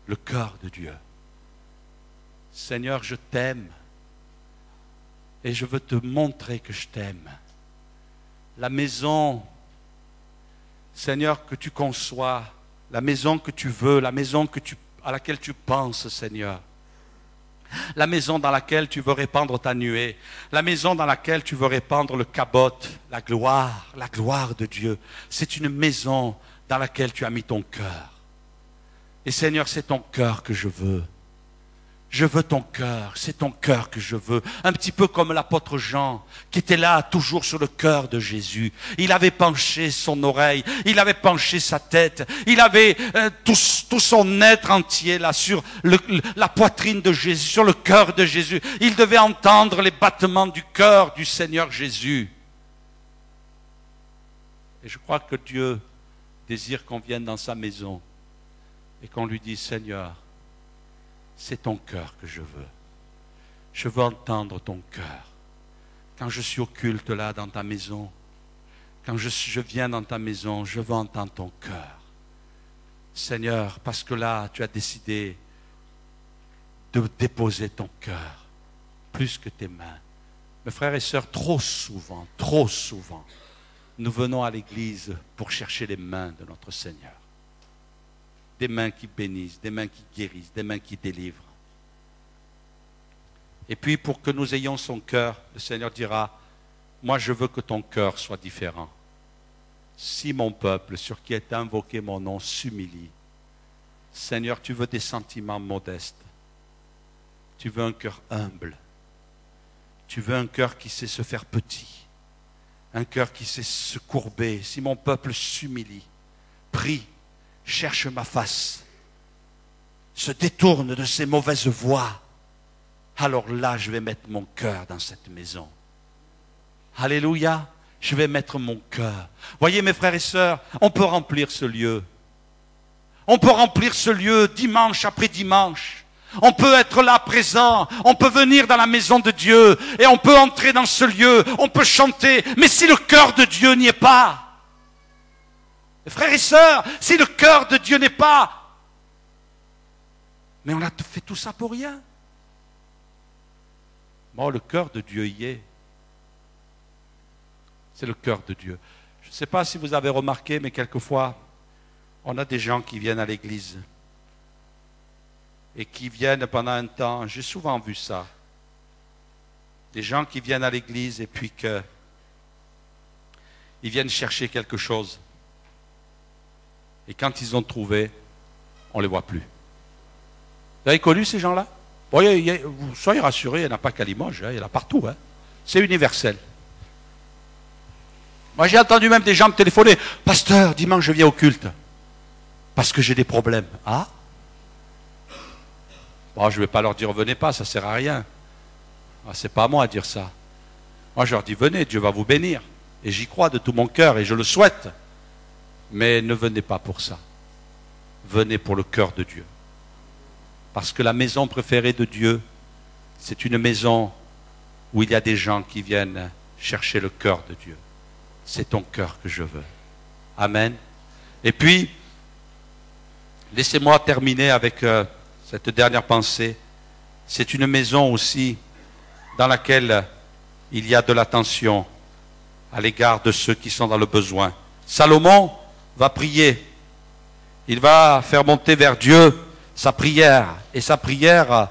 Le cœur de Dieu. Seigneur, je t'aime. Et je veux te montrer que je t'aime. La maison, Seigneur, que tu conçois, la maison que tu veux, la maison à laquelle tu penses, Seigneur. La maison dans laquelle tu veux répandre ta nuée, la maison dans laquelle tu veux répandre le cabote, la gloire de Dieu. C'est une maison dans laquelle tu as mis ton cœur. Et Seigneur, c'est ton cœur que je veux. Je veux ton cœur, c'est ton cœur que je veux. Un petit peu comme l'apôtre Jean, qui était là toujours sur le cœur de Jésus. Il avait penché son oreille, il avait penché sa tête, il avait tout son être entier là sur la poitrine de Jésus, sur le cœur de Jésus. Il devait entendre les battements du cœur du Seigneur Jésus. Et je crois que Dieu désire qu'on vienne dans sa maison et qu'on lui dise, Seigneur, c'est ton cœur que je veux. Je veux entendre ton cœur. Quand je suis au culte là dans ta maison, quand je viens dans ta maison, je veux entendre ton cœur. Seigneur, parce que là, tu as décidé de déposer ton cœur plus que tes mains. Mes frères et sœurs, trop souvent, nous venons à l'église pour chercher les mains de notre Seigneur. Des mains qui bénissent, des mains qui guérissent, des mains qui délivrent. Et puis pour que nous ayons son cœur, le Seigneur dira, moi je veux que ton cœur soit différent. Si mon peuple, sur qui est invoqué mon nom, s'humilie, Seigneur, tu veux des sentiments modestes. Tu veux un cœur humble. Tu veux un cœur qui sait se faire petit. Un cœur qui sait se courber. Si mon peuple s'humilie, prie, cherche ma face, se détourne de ses mauvaises voies, alors là, je vais mettre mon cœur dans cette maison. Alléluia, je vais mettre mon cœur. Voyez mes frères et sœurs, on peut remplir ce lieu. On peut remplir ce lieu dimanche après dimanche. On peut être là présent, on peut venir dans la maison de Dieu et on peut entrer dans ce lieu, on peut chanter, mais si le cœur de Dieu n'y est pas, frères et sœurs, si le cœur de Dieu n'est pas, mais on a fait tout ça pour rien. Bon, le cœur de Dieu y est. C'est le cœur de Dieu. Je ne sais pas si vous avez remarqué, mais quelquefois, on a des gens qui viennent à l'église et qui viennent pendant un temps, j'ai souvent vu ça, des gens qui viennent à l'église et puis ils viennent chercher quelque chose. Et quand ils ont trouvé, on ne les voit plus. Vous avez connu ces gens-là? Bon, soyez rassurés, il n'y en a pas qu'à Limoges, il y en a partout. Hein. C'est universel. Moi, j'ai entendu même des gens me téléphoner. Pasteur, dimanche, je viens au culte. Parce que j'ai des problèmes. Ah? Bon, je ne vais pas leur dire, venez pas, ça ne sert à rien. Ce n'est pas à moi à dire ça. Moi, je leur dis, venez, Dieu va vous bénir. Et j'y crois de tout mon cœur et je le souhaite. Mais ne venez pas pour ça. Venez pour le cœur de Dieu. Parce que la maison préférée de Dieu, c'est une maison où il y a des gens qui viennent chercher le cœur de Dieu. C'est ton cœur que je veux. Amen. Et puis, laissez-moi terminer avec cette dernière pensée. C'est une maison aussi dans laquelle il y a de l'attention à l'égard de ceux qui sont dans le besoin. Salomon va prier. Il va faire monter vers Dieu sa prière. Et sa prière,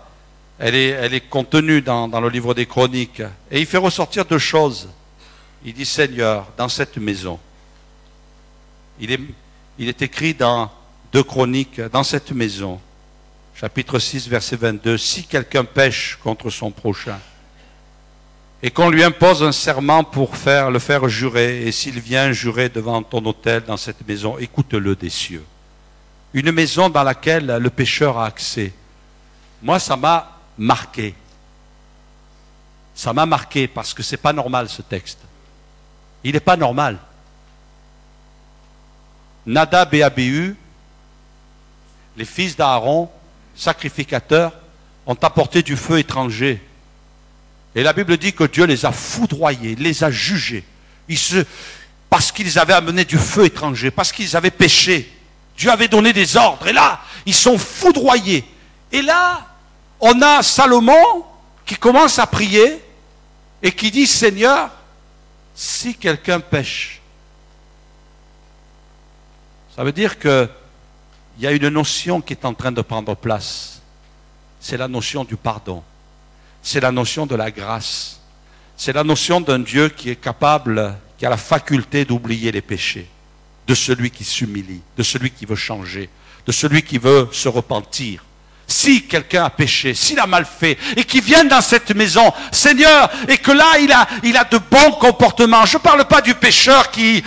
elle est contenue dans le livre des Chroniques. Et il fait ressortir deux choses. Il dit, Seigneur, dans cette maison, il est écrit dans 2 Chroniques, dans cette maison, chapitre 6, verset 22, si quelqu'un pêche contre son prochain, et qu'on lui impose un serment pour le faire jurer, et s'il vient jurer devant ton autel dans cette maison, écoute-le des cieux. Une maison dans laquelle le pécheur a accès. Moi, ça m'a marqué. Ça m'a marqué parce que c'est pas normal ce texte. Il n'est pas normal. Nadab et Abihu, les fils d'Aaron, sacrificateurs, ont apporté du feu étranger. Et la Bible dit que Dieu les a foudroyés, les a jugés. Parce qu'ils avaient amené du feu étranger, parce qu'ils avaient péché. Dieu avait donné des ordres. Et là, ils sont foudroyés. Et là, on a Salomon qui commence à prier et qui dit, Seigneur, si quelqu'un pêche. Ça veut dire qu'il y a une notion qui est en train de prendre place. C'est la notion du pardon. C'est la notion de la grâce. C'est la notion d'un Dieu qui est capable, qui a la faculté d'oublier les péchés, de celui qui s'humilie, de celui qui veut changer, de celui qui veut se repentir. Si quelqu'un a péché, s'il a mal fait, et qu'il vient dans cette maison, Seigneur, et que là, il a de bons comportements. Je ne parle pas du pécheur qui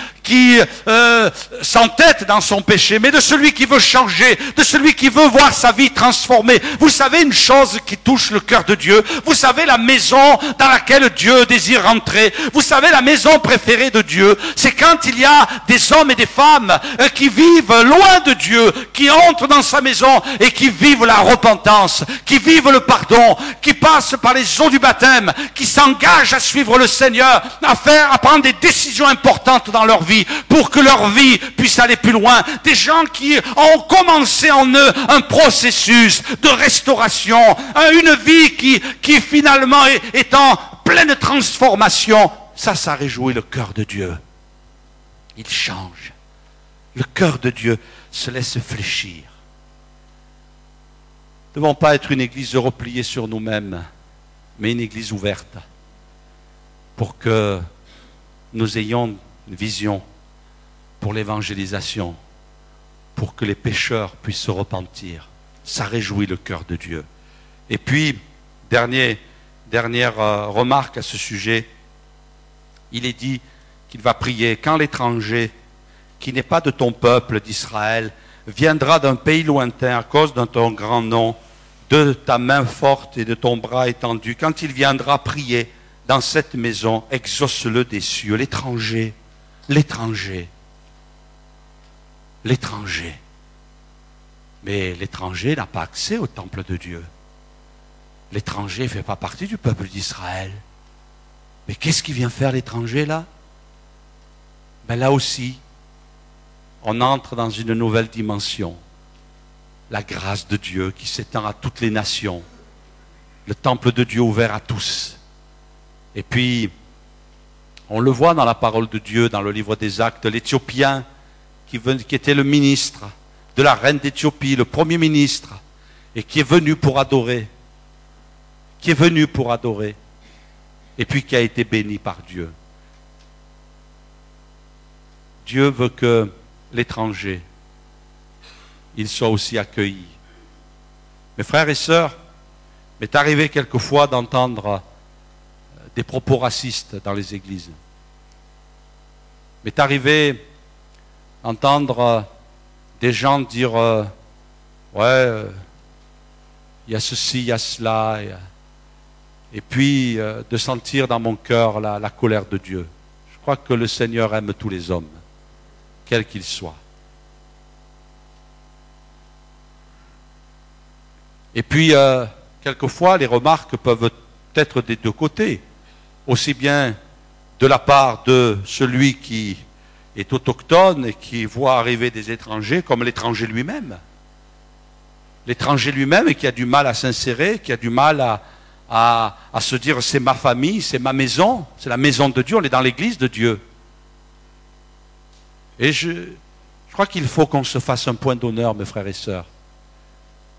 s'entête dans son péché, mais de celui qui veut changer, de celui qui veut voir sa vie transformée. Vous savez une chose qui touche le cœur de Dieu, vous savez la maison dans laquelle Dieu désire rentrer, vous savez la maison préférée de Dieu, c'est quand il y a des hommes et des femmes qui vivent loin de Dieu, qui entrent dans sa maison et qui vivent la repentance, qui vivent le pardon, qui passent par les eaux du baptême, qui s'engagent à suivre le Seigneur, à prendre des décisions importantes dans leur vie, pour que leur vie puisse aller plus loin. Des gens qui ont commencé en eux un processus de restauration, une vie qui finalement est en pleine transformation. Ça réjouit le cœur de Dieu. Il change. Le cœur de Dieu se laisse fléchir. Nous ne devons pas être une église repliée sur nous-mêmes, mais une église ouverte, pour que nous ayons une vision pour l'évangélisation, pour que les pécheurs puissent se repentir. Ça réjouit le cœur de Dieu. Et puis, dernière remarque à ce sujet, il est dit qu'il va prier quand l'étranger, qui n'est pas de ton peuple d'Israël, viendra d'un pays lointain à cause de ton grand nom, de ta main forte et de ton bras étendu. Quand il viendra prier dans cette maison, exauce-le des cieux. L'étranger, l'étranger, l'étranger. Mais l'étranger n'a pas accès au temple de Dieu. L'étranger ne fait pas partie du peuple d'Israël. Mais qu'est-ce qu'il vient faire l'étranger là? Ben là aussi, on entre dans une nouvelle dimension. La grâce de Dieu qui s'étend à toutes les nations. Le temple de Dieu ouvert à tous. Et puis, on le voit dans la parole de Dieu, dans le livre des Actes, l'Éthiopien qui était le ministre de la reine d'Éthiopie, le premier ministre, et qui est venu pour adorer. Qui est venu pour adorer. Et puis qui a été béni par Dieu. Dieu veut que l'étranger, il soit aussi accueilli. Mes frères et sœurs, il m'est arrivé quelquefois d'entendre des propos racistes dans les églises. Il m'est arrivé d'entendre des gens dire ouais, il y a ceci, il y a cela, et puis de sentir dans mon cœur la colère de Dieu. Je crois que le Seigneur aime tous les hommes, quels qu'ils soient. Et puis, quelquefois, les remarques peuvent être des deux côtés, aussi bien de la part de celui qui est autochtone et qui voit arriver des étrangers, comme l'étranger lui-même. L'étranger lui-même qui a du mal à s'insérer, qui a du mal à se dire c'est ma famille, c'est ma maison, c'est la maison de Dieu, on est dans l'église de Dieu. Et je crois qu'il faut qu'on se fasse un point d'honneur, mes frères et sœurs,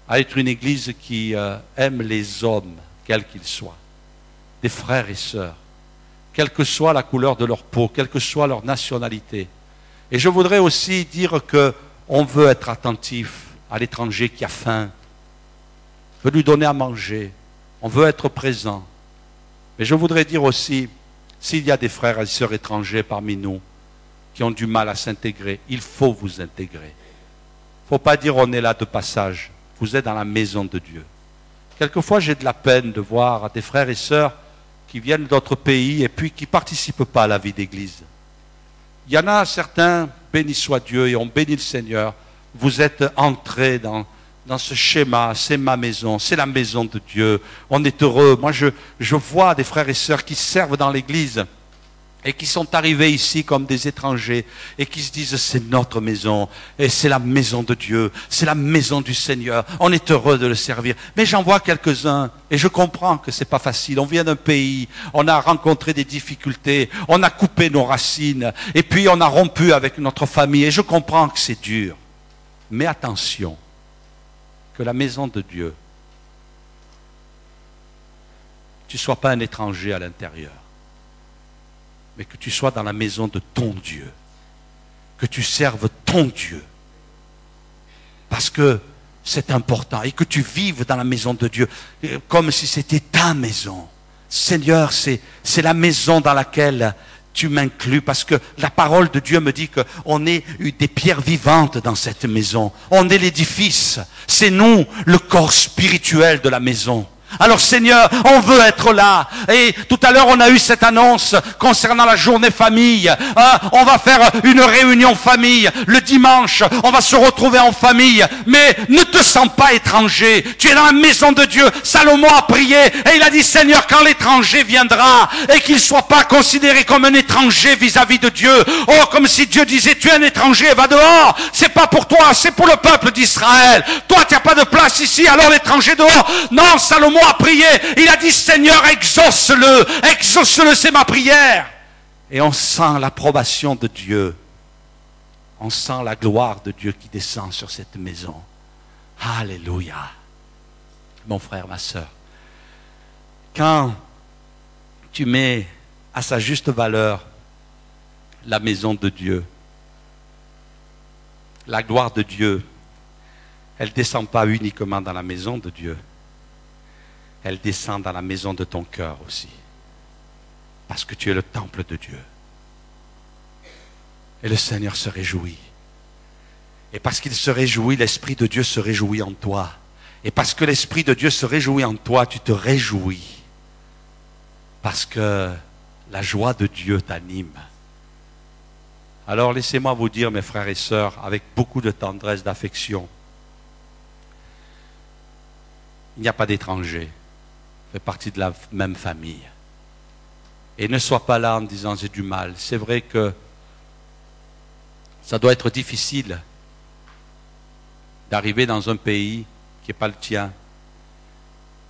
à être une église qui aime les hommes, quels qu'ils soient, des frères et sœurs, quelle que soit la couleur de leur peau, quelle que soit leur nationalité. Et je voudrais aussi dire qu'on veut être attentif à l'étranger qui a faim, on veut lui donner à manger, on veut être présent. Mais je voudrais dire aussi, s'il y a des frères et sœurs étrangers parmi nous qui ont du mal à s'intégrer, il faut vous intégrer. Il ne faut pas dire on est là de passage. Vous êtes dans la maison de Dieu. Quelquefois, j'ai de la peine de voir des frères et sœurs qui viennent d'autres pays et puis qui ne participent pas à la vie d'église. Il y en a certains béni soit Dieu, et on bénit le Seigneur. Vous êtes entrés dans ce schéma, c'est ma maison, c'est la maison de Dieu. On est heureux. Moi, je vois des frères et sœurs qui servent dans l'église et qui sont arrivés ici comme des étrangers et qui se disent c'est notre maison et c'est la maison de Dieu, c'est la maison du Seigneur. On est heureux de le servir. Mais j'en vois quelques-uns et je comprends que c'est pas facile. On vient d'un pays, on a rencontré des difficultés, on a coupé nos racines et puis on a rompu avec notre famille et je comprends que c'est dur. Mais attention, que la maison de Dieu, tu ne sois pas un étranger à l'intérieur, mais que tu sois dans la maison de ton Dieu, que tu serves ton Dieu, parce que c'est important, et que tu vives dans la maison de Dieu, comme si c'était ta maison. Seigneur, c'est la maison dans laquelle tu m'inclus, parce que la parole de Dieu me dit qu'on est des pierres vivantes dans cette maison. On est l'édifice. C'est nous, le corps spirituel de la maison. Alors Seigneur, on veut être là. Et tout à l'heure, on a eu cette annonce concernant la journée famille. On va faire une réunion famille. Le dimanche, on va se retrouver en famille. Mais ne te sens pas étranger. Tu es dans la maison de Dieu. Salomon a prié et il a dit, Seigneur, quand l'étranger viendra et qu'il ne soit pas considéré comme un étranger vis-à-vis de Dieu. Oh, comme si Dieu disait, tu es un étranger, va dehors. C'est pas pour toi, c'est pour le peuple d'Israël. Toi, tu n'as pas de place ici, alors l'étranger dehors. Non, Salomon a prié, il a dit Seigneur exauce-le, c'est ma prière. Et on sent l'approbation de Dieu, on sent la gloire de Dieu qui descend sur cette maison. Alléluia. Mon frère, ma sœur, quand tu mets à sa juste valeur la maison de Dieu, la gloire de Dieu, elle ne descend pas uniquement dans la maison de Dieu, elle descend dans la maison de ton cœur aussi. Parce que tu es le temple de Dieu. Et le Seigneur se réjouit. Et parce qu'il se réjouit, l'Esprit de Dieu se réjouit en toi. Et parce que l'Esprit de Dieu se réjouit en toi, tu te réjouis. Parce que la joie de Dieu t'anime. Alors laissez-moi vous dire, mes frères et sœurs, avec beaucoup de tendresse, d'affection, il n'y a pas d'étrangers. Fait partie de la même famille. Et ne sois pas là en disant j'ai du mal. C'est vrai que ça doit être difficile d'arriver dans un pays qui n'est pas le tien.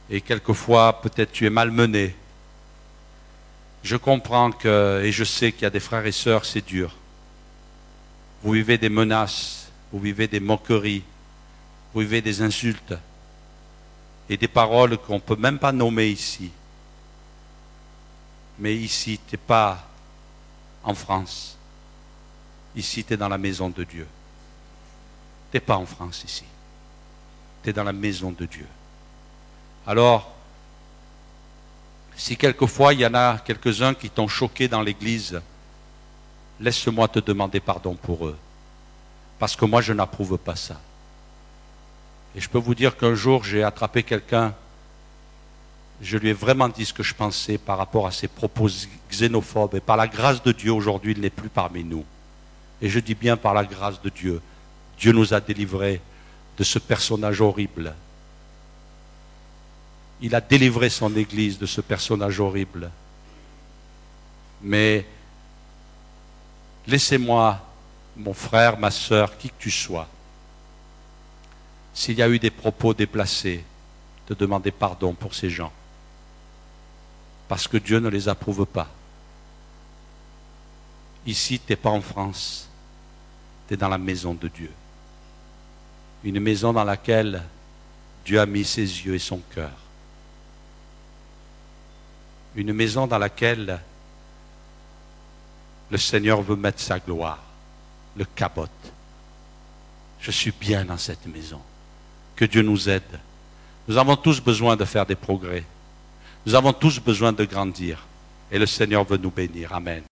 Et quelquefois, peut-être tu es malmené. Je comprends que, et je sais qu'il y a des frères et sœurs, c'est dur. Vous vivez des menaces, vous vivez des moqueries, vous vivez des insultes. Et des paroles qu'on ne peut même pas nommer ici. Mais ici, tu n'es pas en France. Ici, tu es dans la maison de Dieu. Tu n'es pas en France ici. Tu es dans la maison de Dieu. Alors, si quelquefois il y en a quelques-uns qui t'ont choqué dans l'église, laisse-moi te demander pardon pour eux. Parce que moi, je n'approuve pas ça. Et je peux vous dire qu'un jour, j'ai attrapé quelqu'un, je lui ai vraiment dit ce que je pensais par rapport à ses propos xénophobes. Et par la grâce de Dieu, aujourd'hui, il n'est plus parmi nous. Et je dis bien par la grâce de Dieu. Dieu nous a délivrés de ce personnage horrible. Il a délivré son Église de ce personnage horrible. Mais laissez-moi, mon frère, ma sœur, qui que tu sois, s'il y a eu des propos déplacés, te demander pardon pour ces gens. Parce que Dieu ne les approuve pas. Ici, tu n'es pas en France. Tu es dans la maison de Dieu. Une maison dans laquelle Dieu a mis ses yeux et son cœur. Une maison dans laquelle le Seigneur veut mettre sa gloire, le cabote. Je suis bien dans cette maison. Que Dieu nous aide. Nous avons tous besoin de faire des progrès. Nous avons tous besoin de grandir. Et le Seigneur veut nous bénir. Amen.